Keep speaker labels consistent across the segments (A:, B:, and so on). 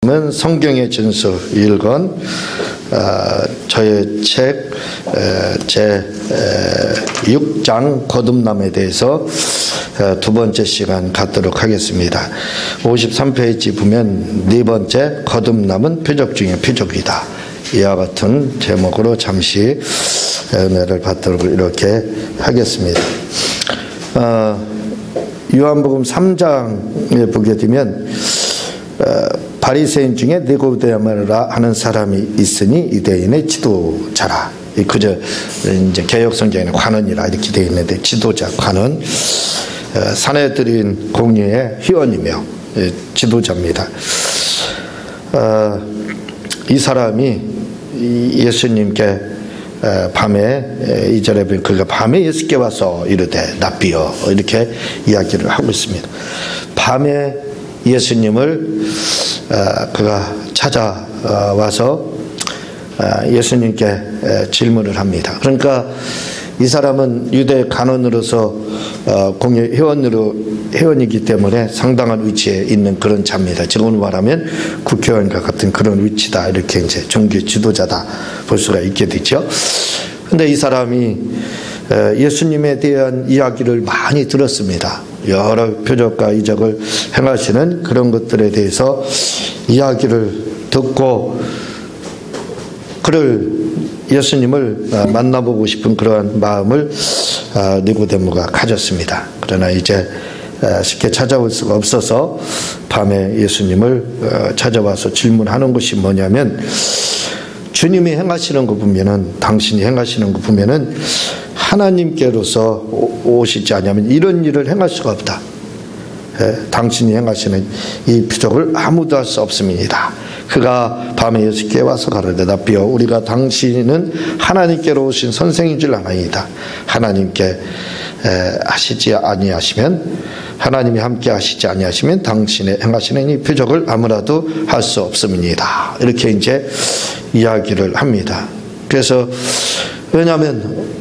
A: 성경의 진수 1권 저의 책 제 6장 거듭남에 대해서 두 번째 시간 갖도록 하겠습니다. 53페이지 보면 네 번째 거듭남은 표적 중에 표적이다. 이와 같은 제목으로 잠시 은혜를 받도록 이렇게 하겠습니다. 요한복음 3장에 보게 되면 바리새인 중에 니고데모라 하는 사람이 있으니 유대인의 지도자라. 그저 이제 개역 성경에는 관원이라 이렇게 되어 있는데 지도자 관원, 사내들인 공의의 회원이며 지도자입니다. 이 사람이 예수님께 밤에 2절에 보면 그가 밤에 예수께 와서 이르되 랍비여 이렇게 이야기를 하고 있습니다. 밤에 예수님을 그가 찾아와서 예수님께 질문을 합니다. 그러니까 이 사람은 유대 간원으로서 공의 회원이기 때문에 상당한 위치에 있는 그런 자입니다. 지금으로 말하면 국회의원과 같은 그런 위치다. 이렇게 이제 종교 지도자다 볼 수가 있게 되죠. 근데 이 사람이 예수님에 대한 이야기를 많이 들었습니다. 여러 표적과 이적을 행하시는 그런 것들에 대해서 이야기를 듣고 그를 예수님을 만나보고 싶은 그러한 마음을 니고데모가 가졌습니다. 그러나 이제 쉽게 찾아올 수가 없어서 밤에 예수님을 찾아와서 질문하는 것이 뭐냐면, 주님이 행하시는 거 보면은, 당신이 행하시는 거 보면은 하나님께로서 오시지 않으면 이런 일을 행할 수가 없다. 당신이 행하시는 이 표적을 아무도 할 수 없습니다. 그가 밤에 예수께 와서 가로되 랍비여 우리가 당신은 하나님께로 오신 선생인 줄 아나이다. 하나님께 하시지 아니하시면, 하나님이 함께 하시지 아니하시면 당신의 행하시는 이 표적을 아무라도 할 수 없습니다. 이렇게 이제 이야기를 합니다. 그래서 왜냐하면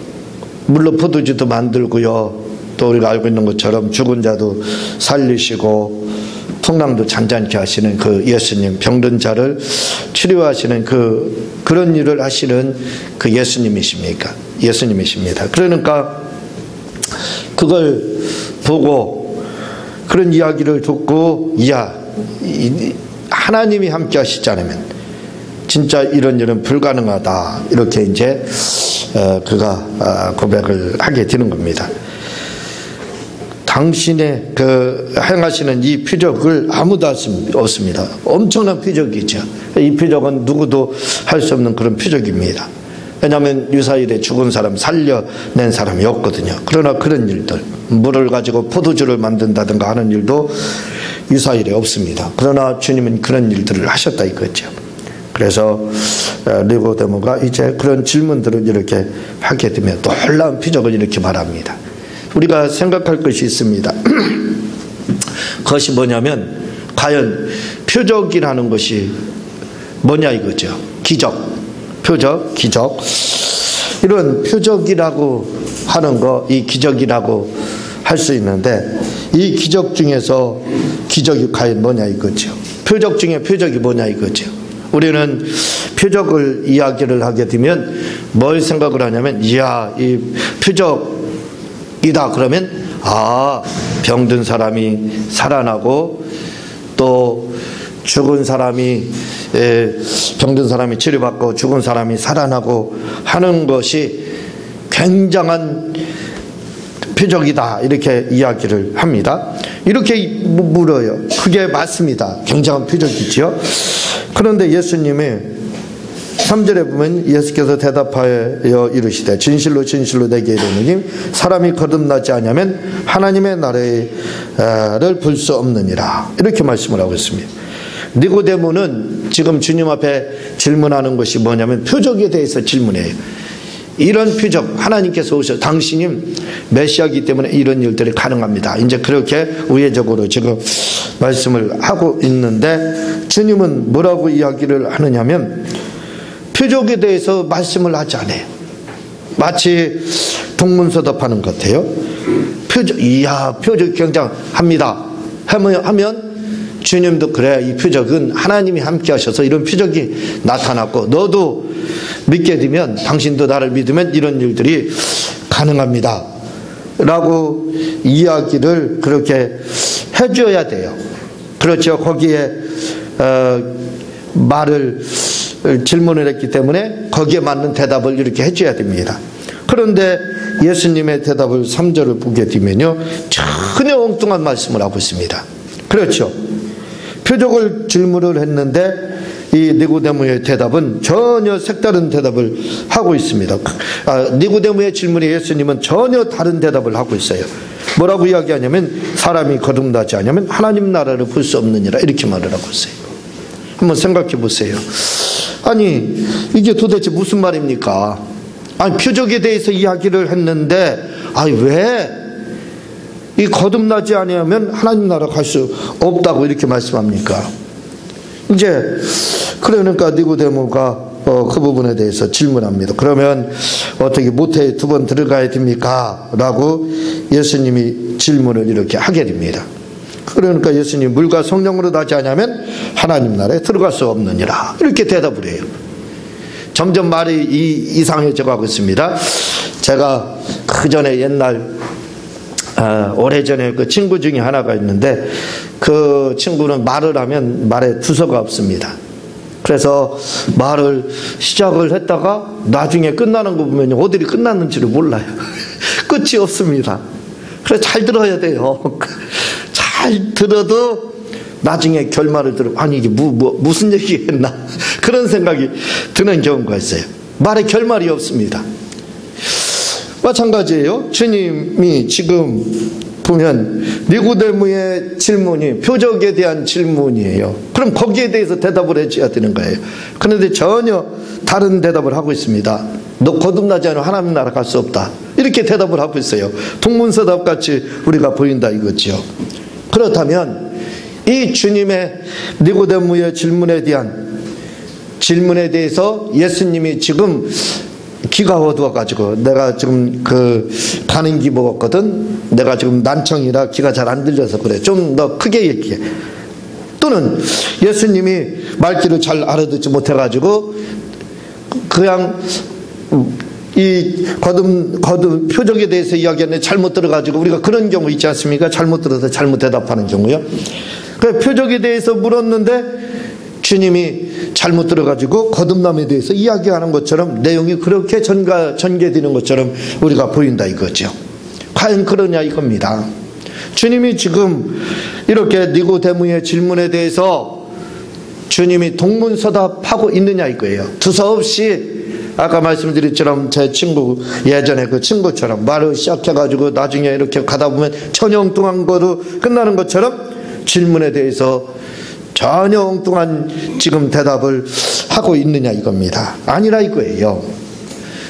A: 물론 포도주도 만들고요, 또 우리가 알고 있는 것처럼 죽은 자도 살리시고 풍랑도 잔잔케 하시는 그 예수님, 병든 자를 치료하시는 그런 일을 하시는 그 예수님이십니까? 예수님이십니다. 그러니까 그걸 보고 그런 이야기를 듣고, 하나님이 함께 하시지 않으면 진짜 이런 일은 불가능하다. 이렇게 이제 그가 고백을 하게 되는 겁니다. 당신의 행하시는 이 표적을 아무도 할 수 없습니다. 엄청난 표적이죠. 이 표적은 누구도 할 수 없는 그런 표적입니다. 왜냐하면 유사일에 죽은 사람 살려낸 사람이 없거든요. 그러나 그런 일들, 물을 가지고 포도주를 만든다든가 하는 일도 유사일에 없습니다. 그러나 주님은 그런 일들을 하셨다 이거죠. 그래서 니고데모가 이제 그런 질문들을 이렇게 하게 되면 놀라운 표적을 이렇게 말합니다. 우리가 생각할 것이 있습니다. 그것이 뭐냐면, 과연 표적이라는 것이 뭐냐 이거죠. 기적, 표적, 기적. 이런 표적이라고 하는 거, 이 기적이라고 할 수 있는데, 이 기적 중에서 기적이 과연 뭐냐 이거죠. 표적 중에 표적이 뭐냐 이거죠. 우리는 표적을 이야기를 하게 되면 뭘 생각을 하냐면, 이 표적 이다 그러면 병든 사람이 살아나고, 또 죽은 사람이 병든 사람이 치료받고 죽은 사람이 살아나고 하는 것이 굉장한 표적이다. 이렇게 이야기를 합니다. 이렇게 물어요. 그게 맞습니다. 굉장한 표적이죠. 그런데 예수님이 3절에 보면 예수께서 대답하여 이르시되 진실로 진실로 내게 이르노니 사람이 거듭나지 않으면 하나님의 나라를 볼 수 없느니라. 이렇게 말씀을 하고 있습니다. 니고데모는 지금 주님 앞에 질문하는 것이 뭐냐면 표적에 대해서 질문해요. 이런 표적, 하나님께서 오셔서 당신이 메시아이기 때문에 이런 일들이 가능합니다. 이제 그렇게 우회적으로 지금 말씀을 하고 있는데, 주님은 뭐라고 이야기를 하느냐면 표적에 대해서 말씀을 하지 않아요. 마치 동문서답하는 것 같아요. 표적, 표적 굉장합니다 하면 주님도 그래, 이 표적은 하나님이 함께 하셔서 이런 표적이 나타났고 너도 믿게 되면, 당신도 나를 믿으면 이런 일들이 가능합니다 라고 이야기를 그렇게 해줘야 돼요. 그렇죠. 거기에 질문을 했기 때문에 거기에 맞는 대답을 이렇게 해줘야 됩니다. 그런데 예수님의 대답을 3절을 보게 되면요, 전혀 엉뚱한 말씀을 하고 있습니다. 그렇죠. 표적을 질문을 했는데 이 니고데모의 대답은 전혀 색다른 대답을 하고 있습니다. 니고데모의 질문에 예수님은 전혀 다른 대답을 하고 있어요. 뭐라고 이야기하냐면, 사람이 거듭나지 않으면 하나님 나라를 볼 수 없느니라, 이렇게 말을 하고 있어요. 한번 생각해 보세요. 아니, 이게 도대체 무슨 말입니까? 아니, 표적에 대해서 이야기를 했는데, 왜 이 거듭나지 않으면 하나님 나라 갈 수 없다고 이렇게 말씀합니까? 이제 그러니까 니고데모가 그 부분에 대해서 질문합니다. 그러면 어떻게 모태에 2번 들어가야 됩니까? 라고 예수님이 질문을 이렇게 하게 됩니다. 그러니까 예수님, 물과 성령으로 나지 않으면 하나님 나라에 들어갈 수 없느니라, 이렇게 대답을 해요. 점점 말이 이상해져 가고 있습니다. 제가 그 전에 옛날 오래전에 그 친구 중에 하나가 있는데, 그 친구는 말을 하면 말에 두서가 없습니다. 그래서 말을 시작을 했다가 나중에 끝나는 거 보면 어디를 끝났는지를 몰라요. 끝이 없습니다. 그래서 잘 들어야 돼요. 잘 들어도 나중에 결말을 들어, 아니 이게 무슨 얘기 했나, 그런 생각이 드는 경우가 있어요. 말에 결말이 없습니다. 마찬가지예요. 주님이 지금 보면 니고데모의 질문이 표적에 대한 질문이에요. 그럼 거기에 대해서 대답을 해줘야 되는 거예요. 그런데 전혀 다른 대답을 하고 있습니다. 너 거듭나지 않으면 하나님 나라 갈 수 없다, 이렇게 대답을 하고 있어요. 동문서답 같이 우리가 보인다 이거죠. 그렇다면 이 주님의 니고데모의 질문에 대해서 예수님이 지금 귀가 어두워가지고, 내가 지금 가는 기 먹었거든, 내가 지금 난청이라 귀가 잘 안 들려서 그래, 좀 더 크게 얘기해. 또는 예수님이 말귀를 잘 알아듣지 못해가지고 그냥 이 거듭 표적에 대해서 이야기하는데 잘못 들어가지고, 우리가 그런 경우 있지 않습니까? 잘못 들어서 잘못 대답하는 경우요. 그 표적에 대해서 물었는데 주님이 잘못 들어가지고 거듭남에 대해서 이야기하는 것처럼 내용이 그렇게 전개되는 것처럼 우리가 보인다 이거죠. 과연 그러냐 이겁니다. 주님이 지금 이렇게 니고데모의 질문에 대해서 주님이 동문서답하고 있느냐 이거예요. 두서없이, 아까 말씀드렸처럼 제 친구, 예전에 그 친구처럼 말을 시작해가지고 나중에 이렇게 가다 보면 전혀 엉뚱한 거로 끝나는 것처럼 질문에 대해서 전혀 엉뚱한 지금 대답을 하고 있느냐 이겁니다. 아니라 이거예요.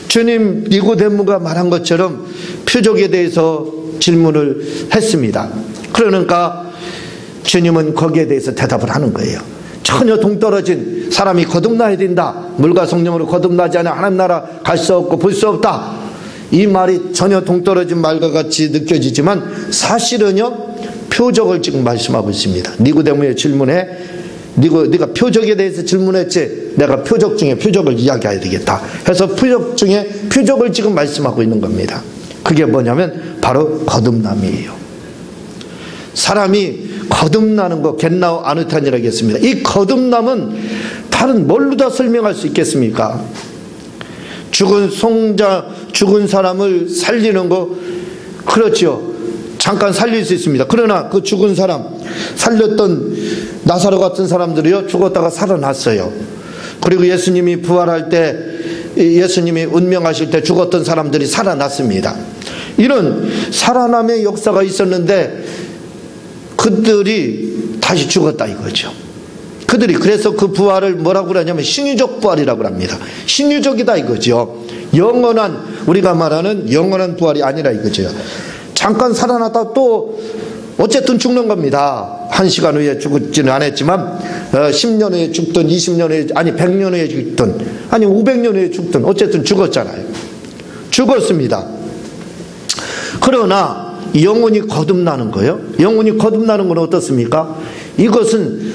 A: 주님, 니고데모가 말한 것처럼 표적에 대해서 질문을 했습니다. 그러니까 주님은 거기에 대해서 대답을 하는 거예요. 전혀 동떨어진, 사람이 거듭나야 된다, 물과 성령으로 거듭나지 않으면 하나님 나라 갈 수 없고 볼 수 없다, 이 말이 전혀 동떨어진 말과 같이 느껴지지만 사실은요, 표적을 지금 말씀하고 있습니다. 니고데모의 질문에 네가 표적에 대해서 질문했지, 내가 표적 중에 표적을 이야기해야 되겠다 해서 표적 중에 표적을 지금 말씀하고 있는 겁니다. 그게 뭐냐면 바로 거듭남이에요. 사람이 거듭나는 거 겟나우 아누탄이라고 했습니다. 이 거듭남은 다른 뭘로 다 설명할 수 있겠습니까? 죽은 사람을 살리는 거, 그렇죠. 잠깐 살릴 수 있습니다. 그러나 그 죽은 사람, 살렸던 나사로 같은 사람들이요, 죽었다가 살아났어요. 그리고 예수님이 부활할 때, 예수님이 운명하실 때 죽었던 사람들이 살아났습니다. 이런 살아남의 역사가 있었는데 그들이 다시 죽었다 이거죠. 그들이 그래서 그 부활을 뭐라고 그러냐면 신유적 부활이라고 합니다. 신유적이다 이거죠. 영원한, 우리가 말하는 영원한 부활이 아니라 이거죠. 잠깐 살아났다 또 어쨌든 죽는 겁니다. 1시간 후에 죽지는 않았지만 10년 후에 죽든 20년 후에, 아니 100년 후에 죽든, 아니 500년 후에 죽든 어쨌든 죽었잖아요. 죽었습니다. 그러나 영혼이 거듭나는 거예요. 영혼이 거듭나는 건 어떻습니까? 이것은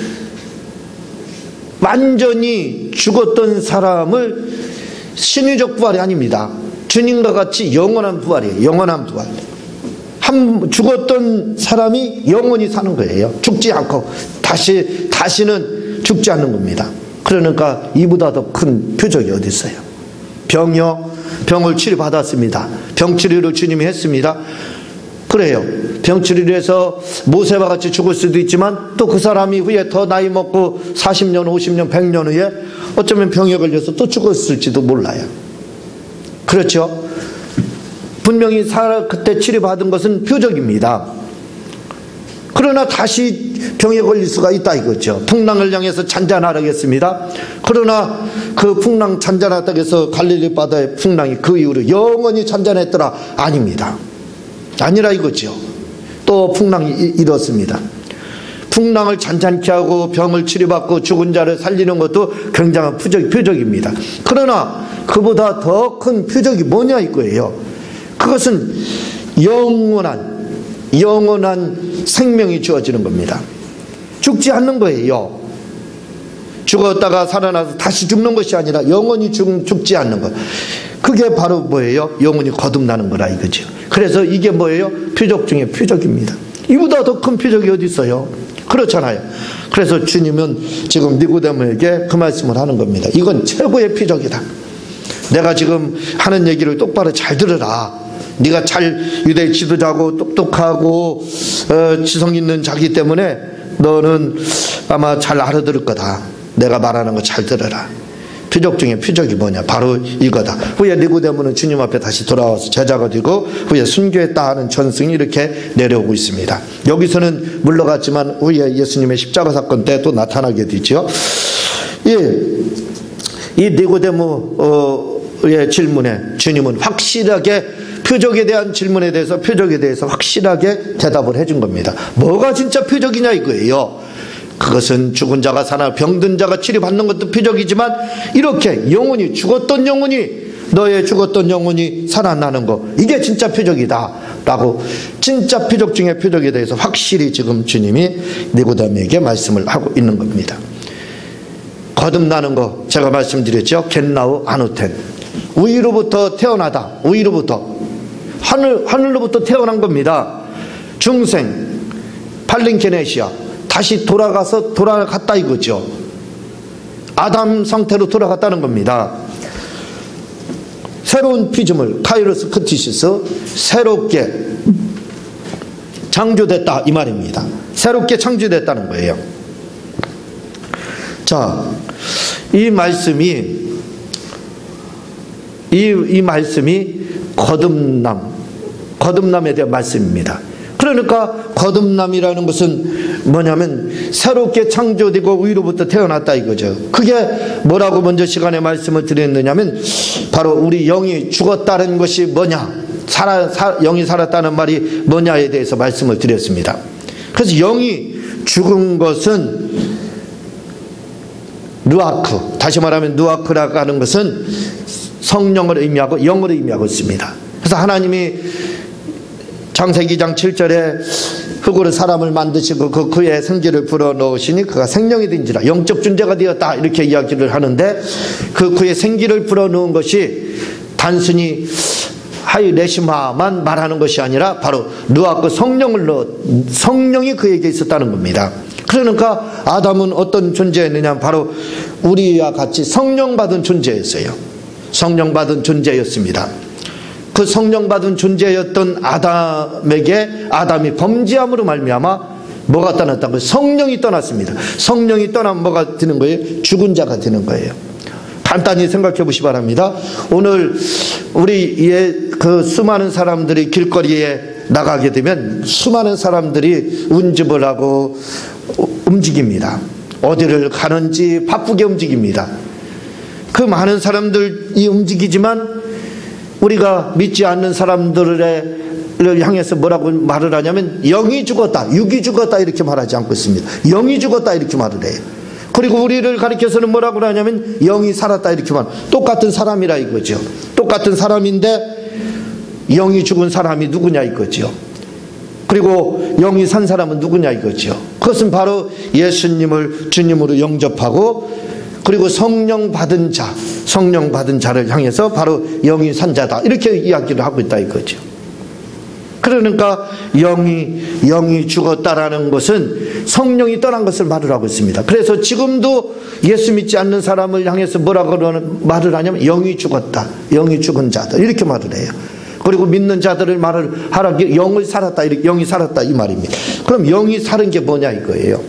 A: 완전히 죽었던 사람을 신유적 부활이 아닙니다. 주님과 같이 영원한 부활이에요. 영원한 부활. 죽었던 사람이 영원히 사는 거예요. 죽지 않고 다시는 죽지 않는 겁니다. 그러니까 이보다 더 큰 표적이 어디 있어요? 병을 치료받았습니다. 병치료를 주님이 했습니다. 그래요. 병치료를 해서 모세와 같이 죽을 수도 있지만 또 그 사람이 후에 더 나이 먹고 40년, 50년, 100년 후에 어쩌면 병에 걸려서 또 죽었을지도 몰라요. 그렇죠? 분명히 그때 치료받은 것은 표적입니다. 그러나 다시 병에 걸릴 수가 있다 이거죠. 풍랑을 향해서 잔잔하겠습니다. 그러나 그 풍랑 잔잔하다고 해서 갈릴리 바다의 풍랑이 그 이후로 영원히 잔잔했더라? 아닙니다. 아니라 이거죠. 또 풍랑이 일었습니다. 풍랑을 잔잔케 하고 병을 치료받고 죽은 자를 살리는 것도 굉장한 표적입니다. 그러나 그보다 더 큰 표적이 뭐냐 이거예요. 그것은 영원한 생명이 주어지는 겁니다. 죽지 않는 거예요. 죽었다가 살아나서 다시 죽는 것이 아니라 영원히 죽지 않는 것. 그게 바로 뭐예요? 영원히 거듭나는 거라 이거죠. 그래서 이게 뭐예요? 표적 중에 표적입니다. 이보다 더 큰 표적이 어디 있어요? 그렇잖아요. 그래서 주님은 지금 니고데모에게 그 말씀을 하는 겁니다. 이건 최고의 표적이다. 내가 지금 하는 얘기를 똑바로 잘 들으라. 네가 유대 지도자고 똑똑하고 지성 있는 자기 때문에 너는 아마 잘 알아들을 거다. 내가 말하는 거 잘 들어라. 표적 중에 표적이 뭐냐? 바로 이거다. 후에 니고데모는 주님 앞에 다시 돌아와서 제자가 되고 후에 순교했다 하는 전승이 이렇게 내려오고 있습니다. 여기서는 물러갔지만 후에 예수님의 십자가 사건 때 또 나타나게 되죠. 이 니고데모의 질문에 주님은 확실하게 표적에 대한 질문에 대해서 표적에 대해서 확실하게 대답을 해준 겁니다. 뭐가 진짜 표적이냐 이거예요. 그것은 죽은 자가 살아 병든 자가 치료받는 것도 표적이지만 이렇게 영혼이 죽었던 영혼이 너의 죽었던 영혼이 살아나는 거 이게 진짜 표적이다 라고 진짜 표적 중에 표적에 대해서 확실히 지금 주님이 니고데모에게 말씀을 하고 있는 겁니다. 거듭나는 거 제가 말씀드렸죠. 겟나우 아누텐 위로부터 태어나다. 위로부터 하늘로부터 태어난 겁니다. 중생 팔린케네시아 다시 돌아갔다 이거죠. 아담 상태로 돌아갔다는 겁니다. 새로운 피조물 카이로스 크티시스 새롭게 창조됐다 이 말입니다. 새롭게 창조됐다는 거예요. 자, 이 말씀이 거듭남에 대한 말씀입니다. 그러니까 거듭남이라는 것은 뭐냐면 새롭게 창조되고 위로부터 태어났다 이거죠. 그게 뭐라고 먼저 시간에 말씀을 드렸느냐면 바로 우리 영이 죽었다는 것이 뭐냐, 영이 살았다는 말이 뭐냐에 대해서 말씀을 드렸습니다. 그래서 영이 죽은 것은 누아크, 다시 말하면 누아크라고 하는 것은 성령을 의미하고 영을 의미하고 있습니다. 그래서 하나님이 창세기 2장 7절에 흙으로 사람을 만드시고 그의 생기를 불어넣으시니 그가 생명이 된지라 영적 존재가 되었다 이렇게 이야기를 하는데 그의 생기를 불어넣은 것이 단순히 하이레시마만 말하는 것이 아니라 바로 누아크 성령이 그에게 있었다는 겁니다. 그러니까 아담은 어떤 존재였느냐 바로 우리와 같이 성령받은 존재였어요. 성령받은 존재였습니다. 그 성령받은 존재였던 아담이 범죄함으로 말미암아 뭐가 떠났다고요? 성령이 떠났습니다. 성령이 떠나면 뭐가 되는 거예요? 죽은 자가 되는 거예요. 간단히 생각해 보시기 바랍니다. 오늘 우리의 그 수많은 사람들이 길거리에 나가게 되면 수많은 사람들이 운집을 하고 움직입니다. 어디를 가는지 바쁘게 움직입니다. 그 많은 사람들이 움직이지만 우리가 믿지 않는 사람들을 향해서 뭐라고 말을 하냐면 영이 죽었다, 육이 죽었다 이렇게 말하지 않고 있습니다. 영이 죽었다 이렇게 말을 해요. 그리고 우리를 가리켜서는 뭐라고 하냐면 영이 살았다 이렇게 말. 똑같은 사람이라 이거죠. 똑같은 사람인데 영이 죽은 사람이 누구냐 이거죠. 그리고 영이 산 사람은 누구냐 이거죠. 그것은 바로 예수님을 주님으로 영접하고 그리고 성령 받은 자를 향해서 바로 영이 산 자다 이렇게 이야기를 하고 있다 이거죠. 그러니까 영이 죽었다라는 것은 성령이 떠난 것을 말을 하고 있습니다. 그래서 지금도 예수 믿지 않는 사람을 향해서 뭐라고 말을 하냐면 영이 죽었다, 영이 죽은 자다 이렇게 말을 해요. 그리고 믿는 자들을 말을 하라, 영이 살았다 이 말입니다. 그럼 영이 사는 게 뭐냐 이거예요.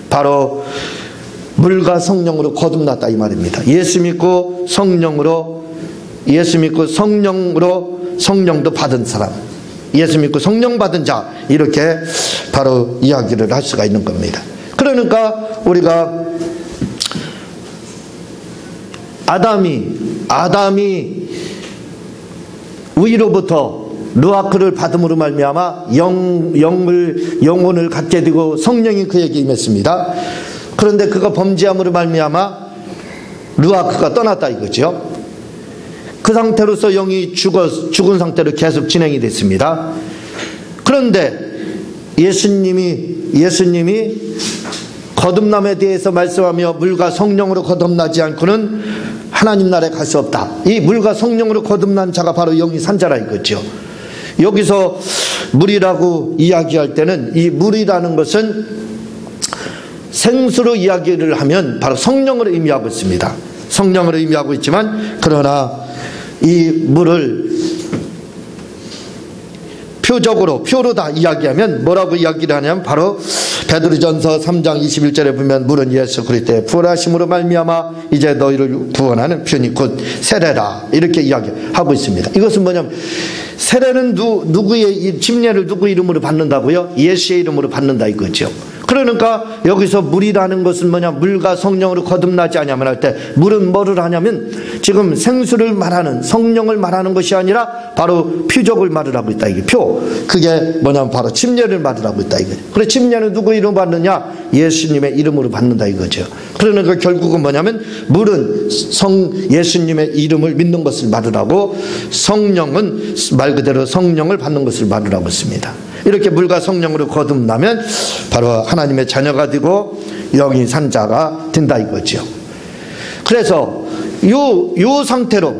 A: 바로 물과 성령으로 거듭났다 이 말입니다. 예수 믿고 성령으로 성령도 받은 사람, 예수 믿고 성령 받은 자 이렇게 바로 이야기를 할 수가 있는 겁니다. 그러니까 우리가 아담이 위로부터 루아크를 받음으로 말미암아 영혼을 갖게 되고 성령이 그에게 임했습니다. 그런데 그가 범죄함으로 말미암아 루아크가 떠났다 이거죠. 그 상태로서 영이 죽은 상태로 계속 진행이 됐습니다. 그런데 예수님이 거듭남에 대해서 말씀하며 물과 성령으로 거듭나지 않고는 하나님 나라에 갈 수 없다. 이 물과 성령으로 거듭난 자가 바로 영이 산 자라 이거죠. 여기서 물이라고 이야기할 때는 이 물이라는 것은 생수로 이야기를 하면 바로 성령으로 의미하고 있습니다. 성령으로 의미하고 있지만 그러나 이 물을 표로 다 이야기하면 뭐라고 이야기를 하냐면 바로 베드로전서 3장 21절에 보면 물은 예수 그리스도의 부활하심으로 말미암아 이제 너희를 구원하는 편이 곧 세례라 이렇게 이야기하고 있습니다. 이것은 뭐냐면 세례는 누구의 침례를 누구 이름으로 받는다고요? 예수의 이름으로 받는다 이거죠. 그러니까 여기서 물이라는 것은 뭐냐, 물과 성령으로 거듭나지 않냐면 할 때 물은 뭐를 하냐면 지금 생수를 말하는 성령을 말하는 것이 아니라 바로 표적을 말을 하고 있다. 이게 그게 뭐냐면 바로 침례를 말을 하고 있다 이거죠. 그래 침례는 누구 이름으로 받느냐? 예수님의 이름으로 받는다 이거죠. 그러니까 결국은 뭐냐면 물은 예수님의 이름을 믿는 것을 말을 하고 성령은 말 그대로 성령을 받는 것을 말을 하고 있습니다. 이렇게 물과 성령으로 거듭나면 바로 하나님의 자녀가 되고 영이 산 자가 된다 이거죠. 그래서 요 상태로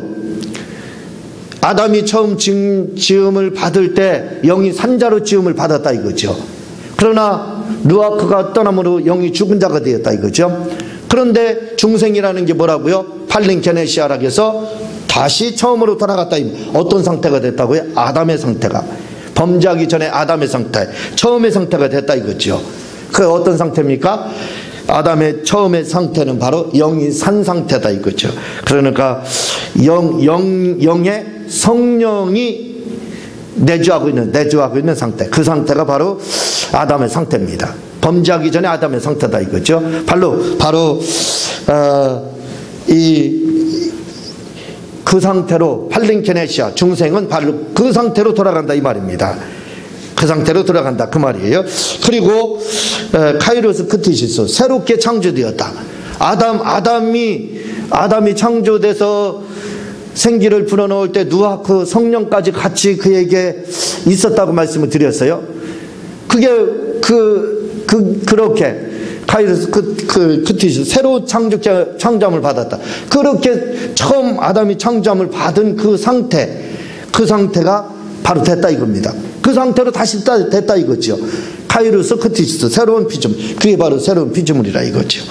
A: 아담이 처음 지음을 받을 때 영이 산 자로 지음을 받았다 이거죠. 그러나 루아크가 떠남으로 영이 죽은 자가 되었다 이거죠. 그런데 중생이라는 게 뭐라고요? 팔링케네시아라고 해서 다시 처음으로 돌아갔다. 어떤 상태가 됐다고요? 아담의 상태가, 범죄하기 전에 아담의 상태, 처음의 상태가 됐다 이거죠. 그 어떤 상태입니까? 아담의 처음의 상태는 바로 영이 산 상태다 이거죠. 그러니까 영의 성령이 내주하고 있는 상태, 그 상태가 바로 아담의 상태입니다. 범죄하기 전에 아담의 상태다 이거죠. 바로 그 상태로 팔링케네시아 중생은 바로 그 상태로 돌아간다 이 말입니다. 그 상태로 돌아간다 그 말이에요. 그리고 카이로스 크티시스, 새롭게 창조되었다. 아담이 창조돼서 생기를 불어넣을 때 누아크 성령까지 같이 그에게 있었다고 말씀을 드렸어요. 그게 그렇게 카이로스 크티시스, 새로 창조함을 받았다. 그렇게 처음 아담이 창조함을 받은 그 상태가 바로 됐다 이겁니다. 그 상태로 다시 됐다 이거죠. 카이로스 크티시스, 새로운 피조물, 그게 바로 새로운 피조물이라 이거죠.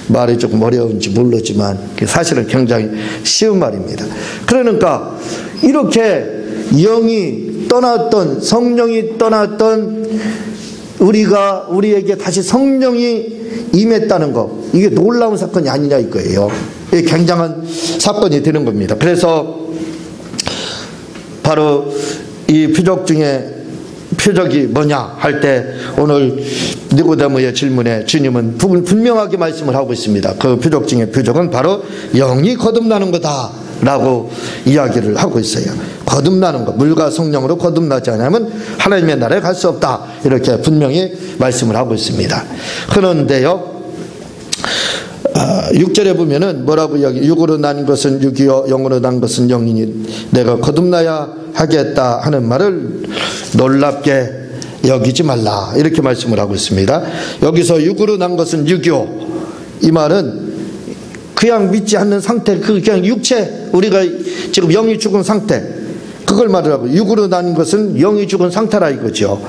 A: 말이 조금 어려운지 모르지만 사실은 굉장히 쉬운 말입니다. 그러니까 이렇게 영이 떠났던, 성령이 떠났던 우리에게 다시 성령이 임했다는 것, 이게 놀라운 사건이 아니냐 이거예요. 이게 굉장한 사건이 되는 겁니다. 그래서 바로 이 표적 중에 표적이 뭐냐 할 때 오늘 니고데모의 질문에 주님은 분명하게 말씀을 하고 있습니다. 그 표적 중에 표적은 바로 영이 거듭나는 거다 라고 이야기를 하고 있어요. 거듭나는 것, 물과 성령으로 거듭나지 않으면 하나님의 나라에 갈 수 없다, 이렇게 분명히 말씀을 하고 있습니다. 그런데요 6절에 보면은 뭐라고 이야기, 육으로 난 것은 육이요 영으로 난 것은 영이니 내가 거듭나야 하겠다 하는 말을 놀랍게 여기지 말라 이렇게 말씀을 하고 있습니다. 여기서 육으로 난 것은 육이요, 이 말은 그냥 믿지 않는 상태, 그냥 육체, 우리가 지금 영이 죽은 상태, 그걸 말하고, 육으로 난 것은 영이 죽은 상태라 이거죠.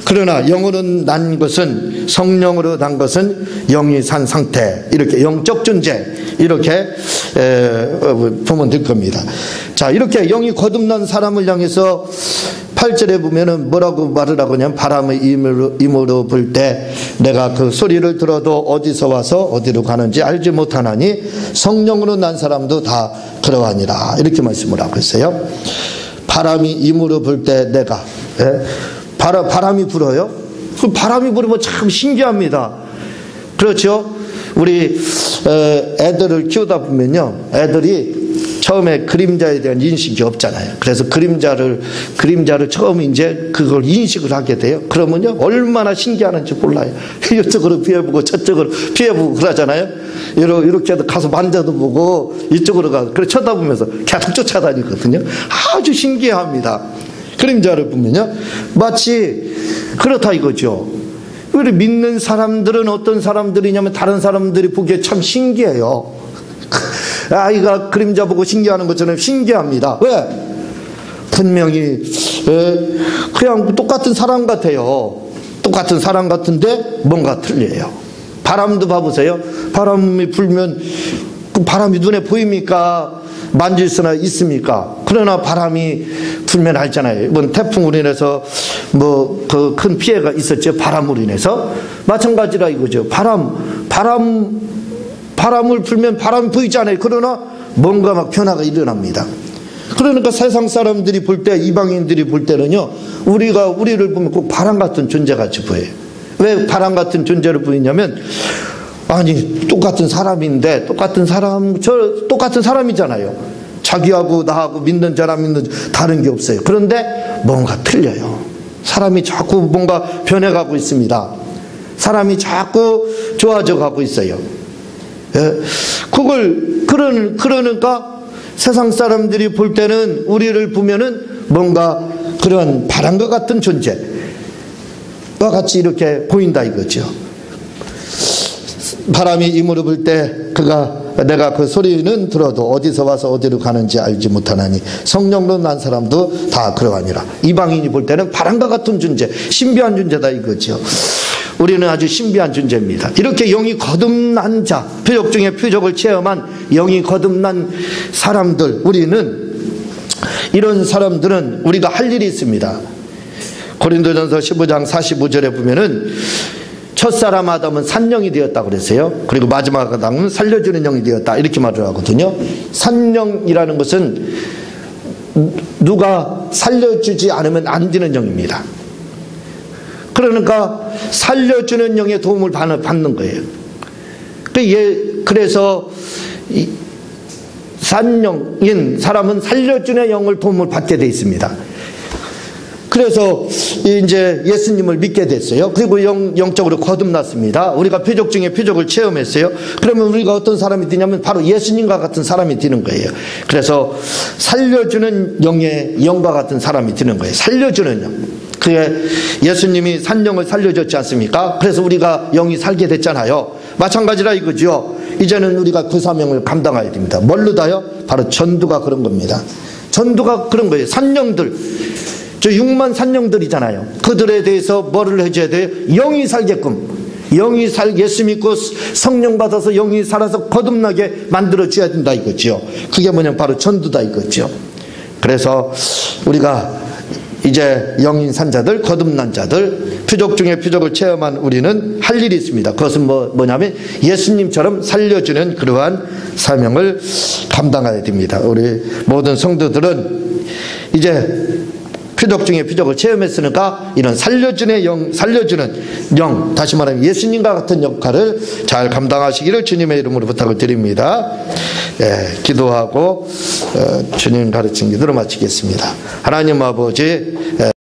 A: 그러나 영으로 난 것은, 성령으로 난 것은 영이 산 상태, 이렇게 영적 존재, 이렇게 보면 될 겁니다. 자, 이렇게 영이 거듭난 사람을 향해서 8절에 보면은 뭐라고 말을 하거냐면, 바람의 임으로 불 때 내가 그 소리를 들어도 어디서 와서 어디로 가는지 알지 못하나니 성령으로 난 사람도 다 그러하니라, 이렇게 말씀을 하고 있어요. 바람이 임으로 불 때 내가, 바람이 불어요. 그 바람이 불으면 참 신기합니다. 그렇죠? 우리 애들을 키우다 보면요, 애들이 처음에 그림자에 대한 인식이 없잖아요. 그래서 그림자를 처음 이제 그걸 인식을 하게 돼요. 그러면요, 얼마나 신기하는지 몰라요. 이쪽으로 피해보고 저쪽으로 피해보고 그러잖아요. 이렇게 가서 만져도 보고 이쪽으로 가서 그래 쳐다보면서 계속 쫓아다니거든요. 아주 신기합니다. 그림자를 보면요, 마치 그렇다 이거죠. 우리 믿는 사람들은 어떤 사람들이냐면, 다른 사람들이 보기에 참 신기해요. 아이가 그림자 보고 신기하는 것처럼 신기합니다. 왜? 분명히 그냥 똑같은 사람 같아요. 똑같은 사람 같은데 뭔가 틀려요. 바람도 봐보세요. 바람이 불면 그 바람이 눈에 보입니까? 만질 수나 있습니까? 그러나 바람이 불면 알잖아요. 이번 태풍으로 인해서 뭐 그 큰 피해가 있었죠. 바람으로 인해서. 마찬가지라 이거죠. 바람을 불면 바람이 보이지 않아요. 그러나 뭔가 막 변화가 일어납니다. 그러니까 세상 사람들이 볼 때, 이방인들이 볼 때는요, 우리를 보면 꼭 바람 같은 존재같이 보여요. 왜 바람 같은 존재를 보이냐면, 아니 똑같은 사람인데 똑같은 사람이잖아요. 자기하고 나하고 믿는 자랑 믿는 다른 게 없어요. 그런데 뭔가 틀려요. 사람이 자꾸 뭔가 변해가고 있습니다. 사람이 자꾸 좋아져 가고 있어요. 그러니까 세상 사람들이 볼 때는, 우리를 보면은 뭔가 그런 바람과 같은 존재와 같이 이렇게 보인다 이거죠. 바람이 임으로 불 때 내가 그 소리는 들어도 어디서 와서 어디로 가는지 알지 못하나니 성령으로 난 사람도 다 그러하니라. 이방인이 볼 때는 바람과 같은 존재, 신비한 존재다 이거죠. 우리는 아주 신비한 존재입니다. 이렇게 영이 거듭난 자, 표적 중에 표적을 체험한 영이 거듭난 사람들, 우리는 이런 사람들은 우리가 할 일이 있습니다. 고린도전서 15장 45절에 보면은 첫사람 아담은 산영이 되었다 그랬어요. 그리고 마지막 아담은 살려주는 영이 되었다, 이렇게 말을 하거든요. 산영이라는 것은 누가 살려주지 않으면 안 되는 영입니다. 그러니까 살려주는 영의 도움을 받는 거예요. 그래서 산영인 사람은 살려주는 영을 도움을 받게 돼 있습니다. 그래서 이제 예수님을 믿게 됐어요. 그리고 영적으로 거듭났습니다. 우리가 표적 중에 표적을 체험했어요. 그러면 우리가 어떤 사람이 되냐면 바로 예수님과 같은 사람이 되는 거예요. 그래서 살려주는 영과 같은 사람이 되는 거예요. 살려주는 영. 그게 예수님이 산영을 살려줬지 않습니까? 그래서 우리가 영이 살게 됐잖아요. 마찬가지라 이거죠. 이제는 우리가 그 사명을 감당해야 됩니다. 뭘로 다요? 바로 전도가 그런 겁니다. 전도가 그런 거예요. 산영들, 저 6만 산영들이잖아요. 그들에 대해서 뭐를 해줘야 돼요? 영이 살게끔, 예수 믿고 성령 받아서 영이 살아서 거듭나게 만들어줘야 된다 이거죠. 그게 뭐냐면 바로 전도다 이거죠. 그래서 우리가 이제 영인 산자들, 거듭난 자들, 표적 중에 표적을 체험한 우리는 할 일이 있습니다. 그것은 뭐냐면 예수님처럼 살려주는 그러한 사명을 감당해야 됩니다. 우리 모든 성도들은 이제 표적 중에 표적을 체험했으니까 이런 살려주는 영, 다시 말하면 예수님과 같은 역할을 잘 감당하시기를 주님의 이름으로 부탁을 드립니다. 기도하고 주님 가르친 기도로 마치겠습니다. 하나님 아버지,